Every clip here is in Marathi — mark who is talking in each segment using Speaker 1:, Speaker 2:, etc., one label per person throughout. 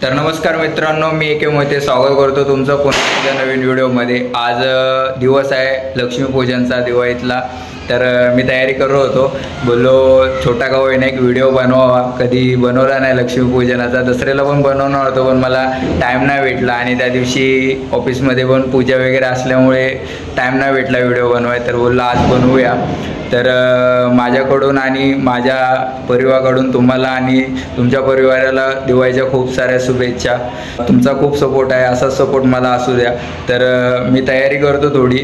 Speaker 1: तर नमस्कार मित्रांनो, मी एके मोहिते स्वागत करतो तुमचं पुन्हा एकदा नवीन व्हिडिओमध्ये। आज दिवस आहे लक्ष्मीपूजनचा दिवाळीतला। तर मी तयारी करत होतो, बोललो छोटा का होईना एक व्हिडिओ बनवावा, कधी बनवला नाही लक्ष्मीपूजनाचा। दसऱ्याला पण बनवणार होतो पण मला टाईम नाही भेटला आणि त्या दिवशी ऑफिसमध्ये पण पूजा वगैरे असल्यामुळे टाईम नाही भेटला व्हिडिओ बनवाय। तर बोललो आज बनवूया। तर माझ्याकडून आणि माझ्या परिवाराकडून तुम्हाला आणि तुमच्या परिवाराला दिवाळीच्या खूप साऱ्या शुभेच्छा। तुमचा खूप सपोर्ट आहे, असा सपोर्ट मला असू द्या। तर मी तयारी करतो थोडी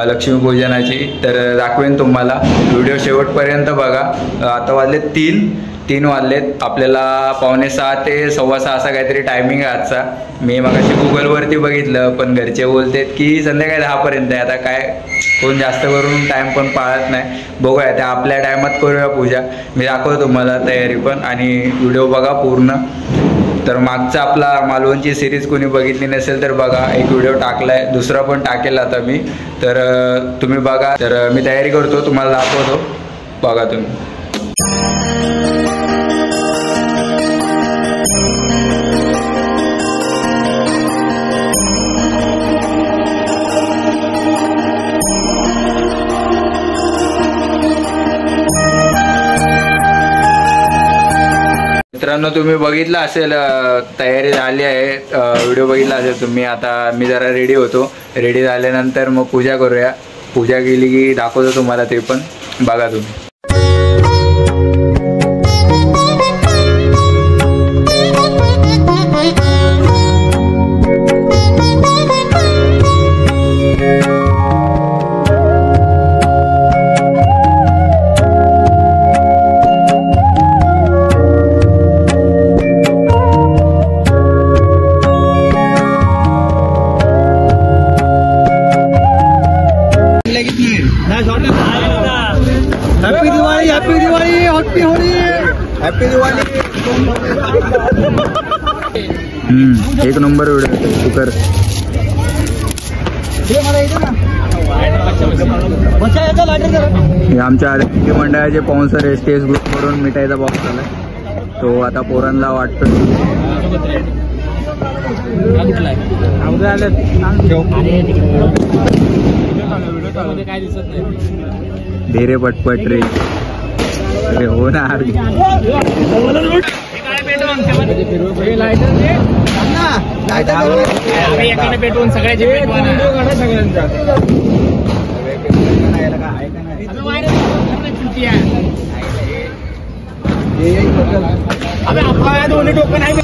Speaker 1: लक्ष्मीपूजनाची, तर दाखवेन तुम्हाला। व्हिडिओ शेवटपर्यंत बघा। आता वाजले 3 वाजलेत, आपल्याला 5:45 ते 6:15 असा काहीतरी टायमिंग आहे आजचा। मी मगाशी गुगलवरती बघितलं पण घरचे बोलतात की संध्याकाळी 10 पर्यंत आहे। आता काय कोण जास्त करून टाईम पण पाळत नाही, बघूया त्या आपल्या टायमात करूया पूजा। मी दाखवतो तुम्हाला तयारी पण, आणि व्हिडिओ बघा पूर्ण। तर मागचा आपला मालवणची सिरीज कोणी बघितली नसेल तर बघा, एक व्हिडिओ टाकलाय, दुसरा पण टाकेल आता मी। तर तुम्ही बघा। तर मी तयारी करतो, तुम्हाला दाखवतो, बघा तुम्ही। मित्रांनो तुम्ही बघितलं असेल, तयारी झाली आहे, व्हिडिओ बघितला असेल तुम्ही। आता मी जरा रेडी होतो, रेडी झाल्यानंतर मग पूजा करूया। पूजा केली की दाखवतो तुम्हाला, ते पण बघा तुम्ही। हैप्पी दिवाळी। एक नंबर व्हिडिओ शुकर। हे आमच्या मंडळाचे स्पॉन्सर आहे, स्टेज ग्रुप करून मिठाईचा बॉक्स आलाय, तो आता पोरांना वाटतो। धीरे पटपट रे, अरे हो ना
Speaker 2: पेटवून सगळ्याचे दोन्ही टोकन आहे।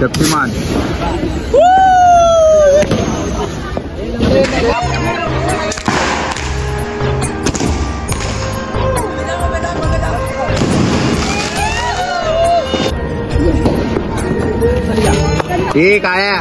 Speaker 1: शक्तिमान ठीक आहे।